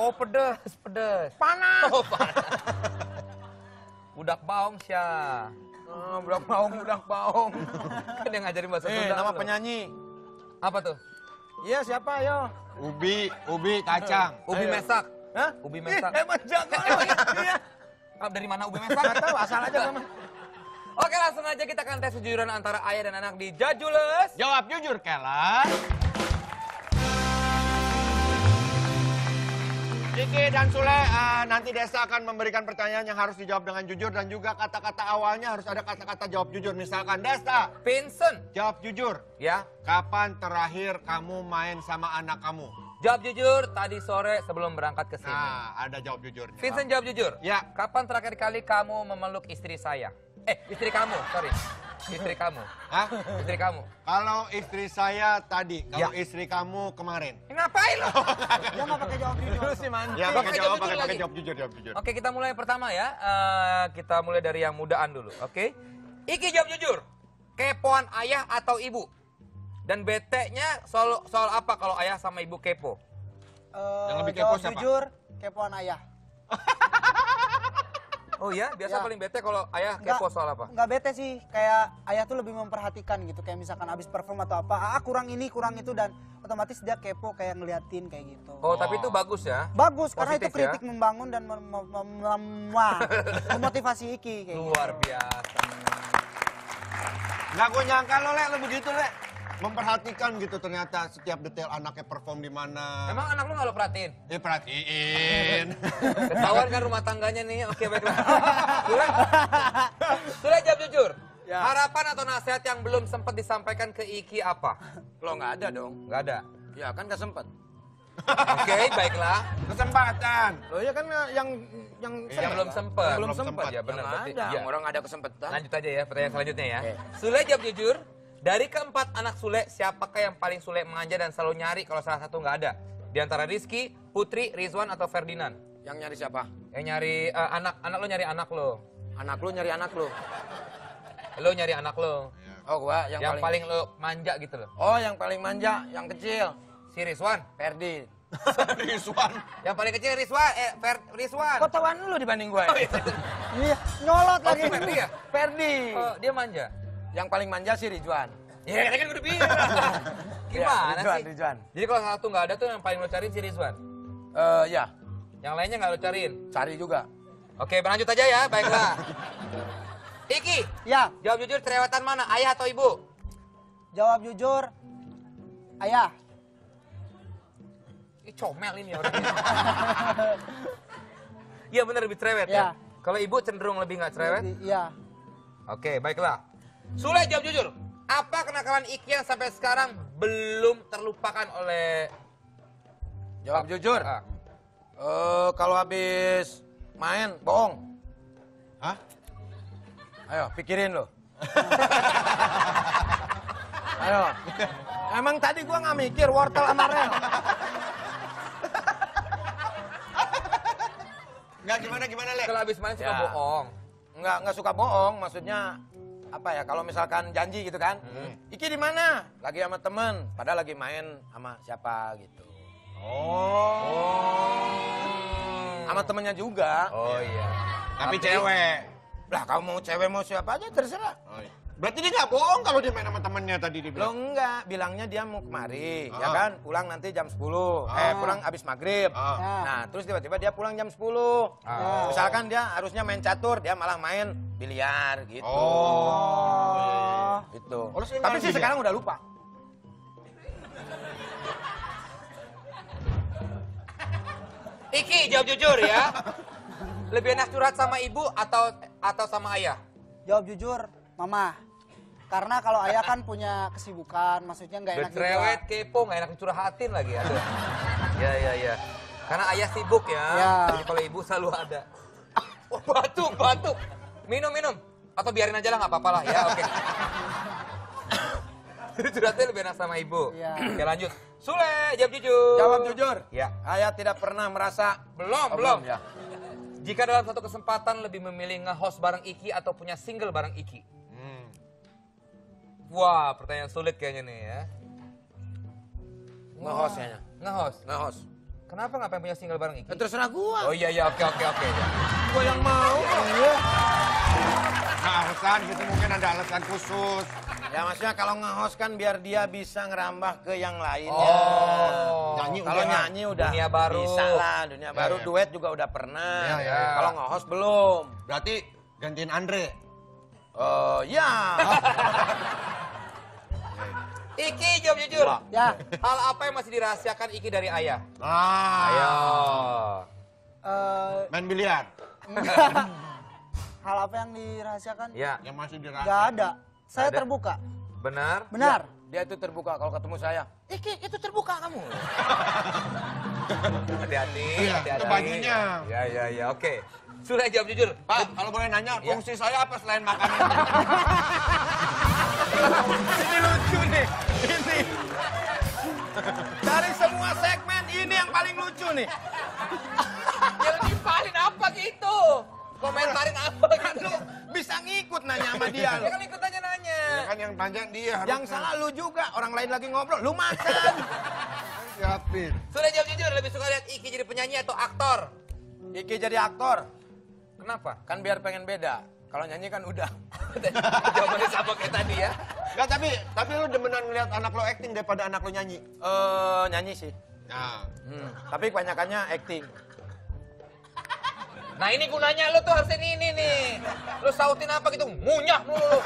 Oh, pedes, pedes. Panas. Oh, panas. Budak baong Syah. Budak baong. Kan yang ngajarin bahasa Sunda. Nama lo. penyanyi. Apa tuh? Iya, siapa, yo? Ubi kacang. Ubi Ayo. mesak. Hah? Ubi mesak. Emang jago lo. Iya. Dari mana ubi mesak? Nggak tahu, asal aja kamu. Oke, langsung aja kita akan tes kejujuran antara ayah dan anak di Jajules. Jawab jujur, Kelas. Kiki dan Sule, nanti Desa akan memberikan pertanyaan yang harus dijawab dengan jujur. Dan juga kata-kata awalnya harus ada kata-kata jawab jujur. Misalkan, Desa, Vincent. jawab jujur. Ya. Kapan terakhir kamu main sama anak kamu? Jawab jujur tadi sore sebelum berangkat ke sini. Nah, ada jawab jujurnya. Vincent jawab jujur. Ya. Kapan terakhir kali kamu memeluk istri saya? Istri kamu, sorry. Istri kamu. Hah? Istri kamu. Kalau istri saya tadi, kalau Ya. istri kamu kemarin. Ngapain lo? Dia nggak pakai jawab jujur sih, man. Ya, Pakai pakai jawab jawab, jujur pakai lagi. jawab jujur, jawab jujur. Oke, kita mulai yang pertama ya. Kita mulai dari yang mudaan dulu, oke? Iki jawab jujur. Kepoan ayah atau ibu? Dan bete-nya soal apa kalau ayah sama ibu kepo? Yang lebih kepo jawab siapa? jujur, kepoan ayah. Oh ya, biasa Ya. paling bete kalau ayah kepo soal apa? Nggak bete sih, kayak ayah tuh lebih memperhatikan gitu. Kayak misalkan habis perform atau apa, kurang ini, kurang itu, dan otomatis dia kepo kayak ngeliatin kayak gitu. Oh, tapi itu bagus ya. Bagus, karena itu Positif ya? kritik membangun dan memotivasi Iki kayak gitu. Luar biasa. Nggak gue nyangka lo, Le, lo begitu, Le. Memperhatikan gitu ternyata setiap detail anaknya perform di mana. Emang anak lu nggak lo perhatiin? Perhatiin. Ketahuan kan rumah tangganya nih. Oke, baiklah. Sudah jawab jujur. Ya. Harapan atau nasihat yang belum sempat disampaikan ke Iki apa? Lo nggak ada dong. Nggak ada. Ya kan nggak sempet. Oke, baiklah. Kesempatan. Lo ya kan yang Yang belum sempat. Belum sempat. sempat. Ya benar. Nggak Berarti, ada. ya. Orang nggak ada kesempatan. Lanjut aja ya pertanyaan selanjutnya ya. Oke. Sule jawab jujur. Dari keempat anak Sule, siapakah yang paling Sule manja dan selalu nyari kalau salah satu nggak ada? Di antara Rizky, Putri, Rizwan, atau Ferdinand? Yang nyari siapa? Yang nyari anak lo nyari anak lo. Anak lo nyari anak lo. Lo nyari anak lo. Oh gua Yang paling lo manja gitu loh. Oh yang paling manja, yang kecil. Si Rizwan. Ferdi. Rizwan. Yang paling kecil Rizwan. Rizwan. Kok tawan lu dibanding gue? Iya, nyolot Oh, lagi. si Ferdi ya? Ferdi. Oh, dia manja. Yang paling manja si Ridwan. Ya, kan udah bilang. Gimana Ridwan, sih? Ridwan. Jadi kalau satu nggak ada tuh yang paling lo cariin si Rizwan. Ya, Yang lainnya nggak lo cariin. cari juga. Oke, berlanjut aja ya. Baiklah. Iki, Ya, jawab jujur cerewetan mana? Ayah atau ibu? jawab jujur, ayah. Ih, comel ini orangnya. Iya bener lebih cerewet ya. Ya. Kalau ibu cenderung lebih nggak cerewet? Iya. Oke, baiklah. Sule jawab jujur. Apa kenakalan Iki yang sampai sekarang belum terlupakan oleh... Jawab jujur. Ah. Kalau habis main bohong. Hah? Ayo, pikirin lo. Ayo. Emang tadi gua nggak mikir wortel sama rel. Nggak, gimana, Le? Kalau habis main suka Ya. bohong. Nggak suka bohong, maksudnya apa ya? Kalau misalkan janji gitu kan, Iki di mana? Lagi sama temen, padahal lagi main sama siapa gitu. Sama temennya juga. Oh iya. Tapi cewek. Lah kamu mau cewek mau siapa aja terserah. Oh, iya. Berarti dia nggak bohong kalau dia main sama temennya tadi Lo dibilang. enggak, bilangnya dia mau kemari, ya Ah. kan? Pulang nanti jam 10, pulang abis maghrib. Ah. Ya. Nah, terus tiba-tiba dia pulang jam 10. Ah. Misalkan dia harusnya main catur, dia malah main biliar gitu. Oh. Gitu. Oh, lu sering Tapi main sih biliar? sekarang udah lupa. Iki jawab jujur ya. Lebih enak curhat sama ibu atau sama ayah? Jawab jujur, mama. Karena kalau ayah kan punya kesibukan, maksudnya nggak Udah enak cerewet, juga. kepo, nggak enak curhatin lagi. Aduh. Ya. Karena ayah sibuk ya. Ya. Jadi kalau ibu selalu ada. Oh, batuk. Minum. Atau biarin aja lah, nggak apa-apa lah ya, oke. Curhatnya lebih enak sama ibu. Iya. Oke, lanjut. Sule, jawab jujur. Jawab jujur. Ya. Ayah tidak pernah merasa Belum. ya. Jika dalam satu kesempatan lebih memilih nge-host bareng Iki atau punya single bareng Iki? Wah, pertanyaan sulit kayaknya nih ya. Nge-host kayaknya. Nge-host. Nge-host. Kenapa nggak pengen punya single bareng Iki? Terserah gua. Oh iya, oke. Gua yang mau. Nah, alasan gitu mungkin ada alasan khusus. Ya maksudnya kalau nge-host kan biar dia bisa ngerambah ke yang lainnya. Oh. Nyanyi Kalau udah. nyanyi udah Dunia baru. bisa lah, dunia baru. ya. Duet juga udah pernah. Ya. Kalau nge-host belum. Berarti gantiin Andre. Oh ya. Iki, jawab jujur. Ya, Hal apa yang masih dirahasiakan Iki dari ayah? Ayo. Main biliar. hal apa yang dirahasiakan? Ya, Yang masih dirahasiakan. Nggak ada. Saya Ada. terbuka. benar. Benar. Dia itu terbuka kalau ketemu saya. Iki, itu terbuka kamu. Hati-hati, Iya, hati-hati. itu bajunya. Ya, oke. Sudah jawab jujur. Pak, kalau boleh nanya, Ya. fungsi saya apa selain makan? Ini lucu nih. Ini. Dari semua segmen ini yang paling lucu nih. Ya lebih paling apa gitu? Komentarin apa gitu? Lu bisa ngikut nanya sama dia. Ya kan ikut nanya. Ya kan yang tanya dia harus. Yang salah lu juga. Orang lain lagi ngobrol. Lu makan. Siapin. Sudah jawab jujur, lebih suka lihat Iki jadi penyanyi atau aktor? Iki jadi aktor. Kenapa? Kan biar pengen beda. Kalau nyanyi kan udah. Jawabannya sama kayak tadi ya. Enggak, tapi lu demenan ngeliat anak lo acting daripada anak lo nyanyi. Nyanyi sih. Nah, Tapi kebanyakannya acting. Nah ini gunanya lu tuh harusnya ini nih. Lu sautin apa gitu, ngunyah mulu lu.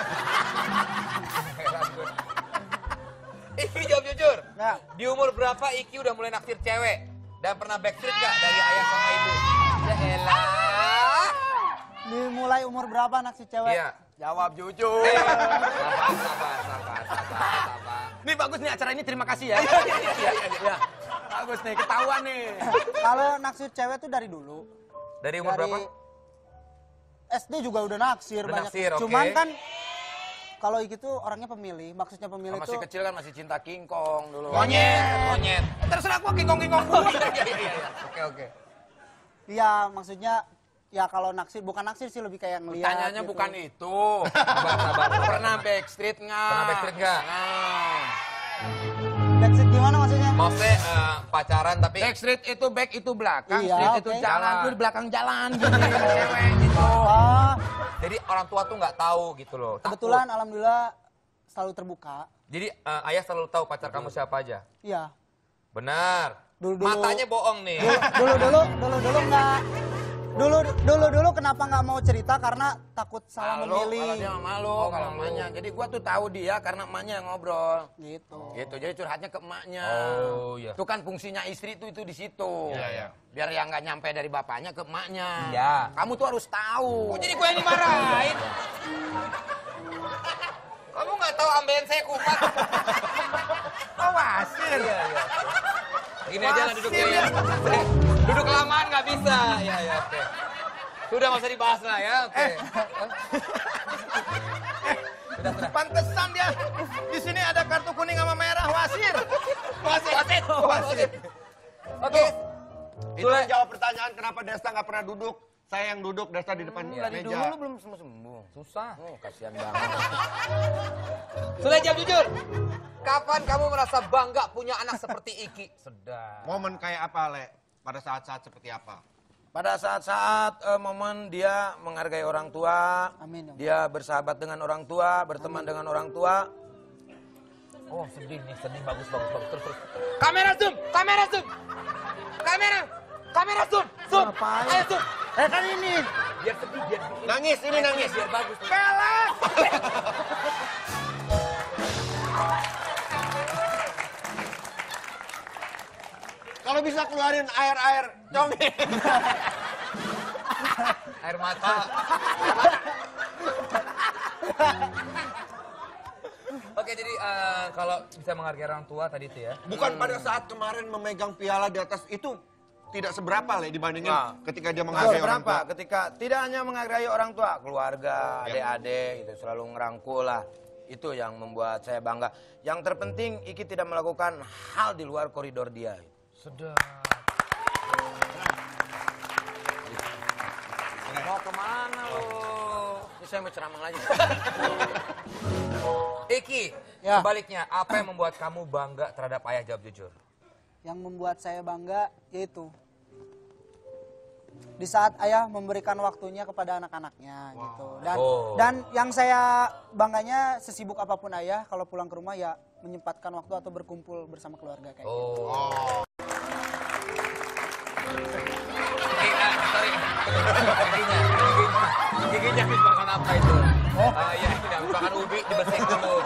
Iki jawab jujur. Ya. Di umur berapa Iki udah mulai naksir cewek? Dan pernah backstreet gak dari ayah sama ibu? Ya elah. Dimulai umur berapa anak si cewek? Iya. Jawab jujur. Sabar. Nih bagus nih acara ini, terima kasih ya. Iya. Bagus nih, ketahuan nih. Kalau naksir cewek tuh dari dulu. Dari umur berapa? SD juga udah naksir Udah banyak. naksir, oke. Cuman kan kalau Iki tuh orangnya pemilih, maksudnya pemilih Masih tuh kecil kan masih cinta King Kong dulu. Monyet. Terserah gua King Kong gua. Iya. Oke. iya maksudnya ya kalau naksir bukan naksir sih lebih kayak ngeliat. Tanyanya gitu. bukan itu. Sabar. Pernah backstreet nggak? Pernah backstreet nggak? Nah. Backstreet gimana maksudnya? Maksudnya pacaran tapi Backstreet itu back itu belakang, Iya, street itu oke. jalan, lu di belakang jalan gini cewek gitu. Ah, jadi orang tua tuh nggak tahu gitu loh. Takut. kebetulan alhamdulillah selalu terbuka. Jadi ayah selalu tahu pacar kamu siapa aja. Iya. Benar. Dulu-dulu- Matanya bohong nih. Dulu enggak. Dulu kenapa nggak mau cerita karena takut salah Kalau memilih. dia malu, kalau emaknya. Jadi gua tuh tahu dia karena emaknya yang ngobrol. Gitu. Gitu, jadi curhatnya ke emaknya. Oh, iya. Itu kan fungsinya istri itu di situ. Iya. Biar yang nggak nyampe dari bapaknya ke emaknya. Iya. Kamu tuh harus tahu. Kok jadi gue yang dimarahin? Kamu nggak tahu ambeien saya kumat. Oh, wasir. Iya. Gini aja lah duduknya ya. Duduk kelamaan nggak bisa. Ya, oke. Sudah nggak usah dibahas lah ya, oke. Sudah. Pantesan dia. Di sini ada kartu kuning sama merah, wasir. Wasit. Oke. itu yang jawab pertanyaan kenapa Desta nggak pernah duduk. Saya yang duduk, Desta di depan Dari dulu meja. lu belum sembuh. Susah. Oh, kasihan banget. Sudah jawab jujur. Kapan kamu merasa bangga punya anak seperti Iki? Sudah. Momen kayak apa, Le? Pada saat-saat seperti apa? Pada saat-saat momen dia menghargai orang tua, Amin, ya Allah. dia bersahabat dengan orang tua, berteman dengan orang tua. Oh, sedih nih, sedih bagus. Terus. Kamera zoom. Kamera zoom. Ngapain? Ayo zoom. Kan ini. Biar sedih, biar Nangis, ini nangis. biar bagus. Kalau bisa keluarin air conge. Air mata. Oke, jadi kalau bisa menghargai orang tua tadi itu ya. Bukan pada saat kemarin memegang piala di atas itu tidak seberapa, Le, dibandingin Nah. ketika dia menghargai orang Berapa? tua. Ketika tidak hanya menghargai orang tua, keluarga, adik-adik, gitu selalu ngerangkul lah. Itu yang membuat saya bangga. Yang terpenting, Iki tidak melakukan hal di luar koridor dia. Sudah. Mau kemana lo? Ini saya mau ceramah lagi. Iki, Ya. sebaliknya, apa yang membuat kamu bangga terhadap ayah? Jawab jujur. Yang membuat saya bangga yaitu di saat ayah memberikan waktunya kepada anak-anaknya gitu. Dan yang saya bangganya sesibuk apapun ayah kalau pulang ke rumah ya menyempatkan waktu atau berkumpul bersama keluarga kayak gitu. Giginya habis makan apa itu? Iya, ini habis makan ubi dibersihin dulu.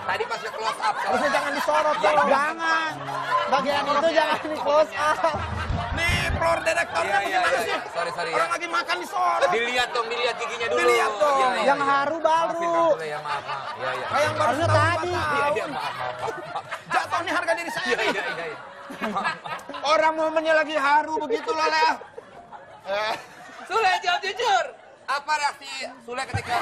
Tadi pas ke close up. Harusnya jangan disorot tolong. Jangan. Bagian itu jangan di close up. Nih, floor direktornya bagaimana sih? Sorry ya. Orang lagi makan disorot. Dilihat dong, dilihat giginya dulu. Dilihat dong. Yang haru baru. Maafin Kang Sule ya, maaf. Iya. Kayak yang baru Harusnya setahun, tadi. 4 Iya, tahun. maaf. Jatuh nih harga diri saya. Iya. Orang momennya lagi haru begitu loh, Lea. Sule, jawab jujur. Apa reaksi Sule ketika...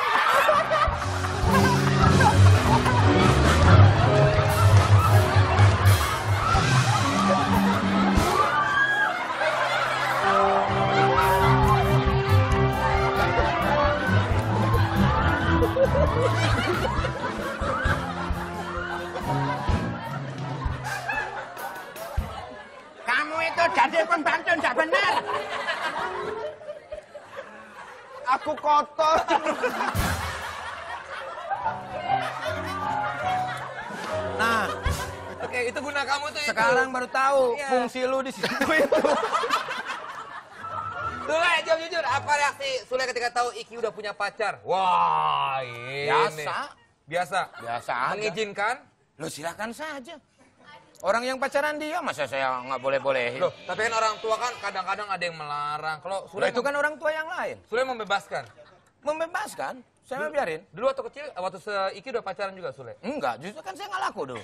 Kamu itu jadi pembantu nggak benar. Aku kotor. Nah, Oke, itu guna kamu tuh itu. sekarang baru tahu Iya. fungsi lu di situ itu. Sule, jawab jujur. Apa reaksi Sule ketika tahu Iki udah punya pacar? Wah, ini. Biasa. Biasa. Biasa aja. Mengizinkan? Lo silakan saja. Orang yang pacaran dia, masa saya nggak boleh-bolehin? Loh, tapi kan orang tua kan kadang-kadang ada yang melarang. Kalau Lah, Sule itu kan orang tua yang lain. Sule membebaskan. Membebaskan, saya mah biarin. Dulu waktu kecil, waktu Iki udah pacaran juga Sule? Enggak, justru kan saya nggak laku dulu.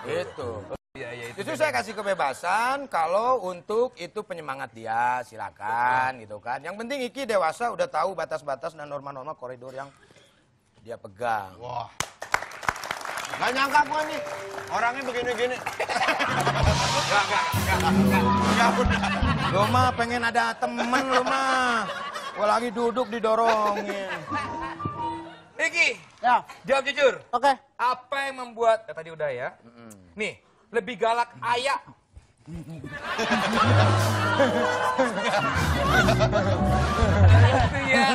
Itu. Iya, itu. Justru saya kasih kebebasan kalau untuk itu penyemangat dia, silakan gitu kan. Yang penting Iki dewasa udah tahu batas-batas dan norma-norma koridor yang dia pegang. Wah. Gak nyangka gua nih. Orangnya begini-gini. Enggak udah. Lo mah pengen ada temen lo mah. Gua lagi duduk didorongin. Iki, Ya, jawab jujur. oke. Apa yang membuat, tadi udah ya. Nih, lebih galak ayah. Itu ya.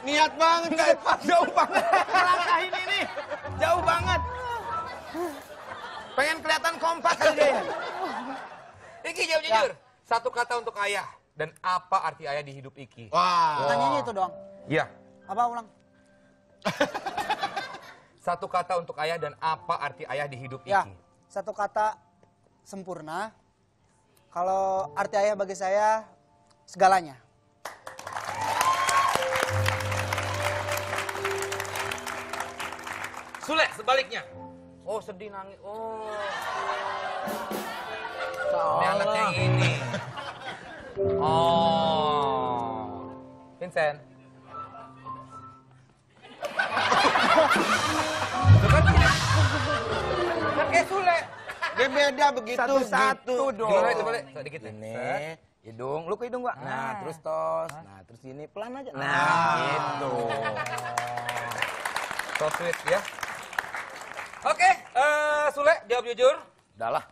Niat banget kayak Jauh banget. Langkah ini nih. Jauh banget. Pengen kelihatan kompak kali dia. Iki, jawab jujur. Satu kata untuk ayah. Dan apa arti ayah di hidup Iki? Wah. Pertanyaannya itu doang. Iya. Apa ulang? Satu kata untuk ayah dan apa arti ayah di hidup Ya, Iki? satu kata sempurna. Kalau arti ayah bagi saya segalanya. Sule, sebaliknya. Oh, sedih nangis. Oh. Ini anak yang ini. Oh. Vincent. Itu kan kayak Sule. Dia beda begitu. Satu-satu dong. Gimana itu balik? Sedikit ya. Ini hidung, lu ke hidung gua. Nah, terus tos. Nah, terus ini pelan aja. Nah, gitu. So sweet ya. Oke, Sule, jawab jujur. Udah lah.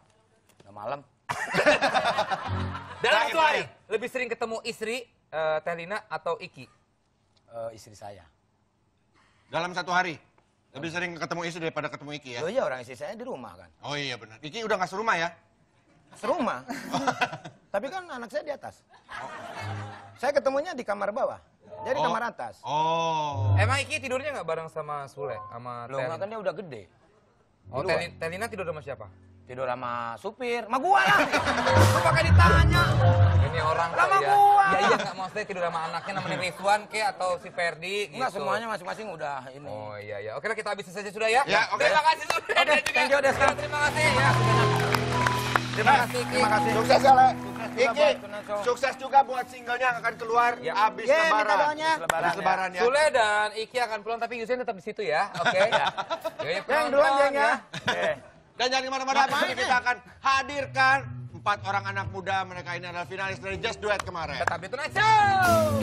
Udah malam. Dalam Baik, satu hari, baik. lebih sering ketemu istri, Teh Lina atau Iki? Istri saya. Dalam satu hari. Lebih sering ketemu istri daripada ketemu Iki ya. Oh iya, orang istri saya di rumah kan. Oh iya benar. Iki udah gak serumah ya? Serumah. Tapi kan anak saya di atas. Saya ketemunya di kamar bawah. Dia di kamar atas. Oh. Emang Iki tidurnya nggak bareng sama Sule, sama Loh, Teh kan Lina? dia udah gede. Oh, Di luar. Teh Lina tidur sama siapa? Tidur sama supir. Sama gua lah. Lu pakai ditanya. Ini orang Sama kali ya. gua. Ya iya nggak maksudnya tidur sama anaknya namanya Rizwan ke atau si Ferdi gitu. Enggak, semuanya masing-masing udah ini. Oh iya. Oke lah kita habisin saja sudah ya. Ya, oke. Terima kasih sudah. Oke, thank you, Deska. Terima kasih ya. Terima kasih Iki. Terima kasih. Sukses ya, Le. juga Iki, buat Tunaso. sukses juga buat singlenya yang akan keluar Ya. abis Minta lebaran. doanya. Abis lebaran ya. Sule dan Iki akan pulang tapi Yusen tetap di situ ya. Oke. Yuk, Yang duluan, Jeng ya. Dan jangan kemana-mana, nanti kita akan hadirkan 4 orang anak muda. Mereka ini adalah finalis dari Just Duet kemarin. Tetap di Tonight Show.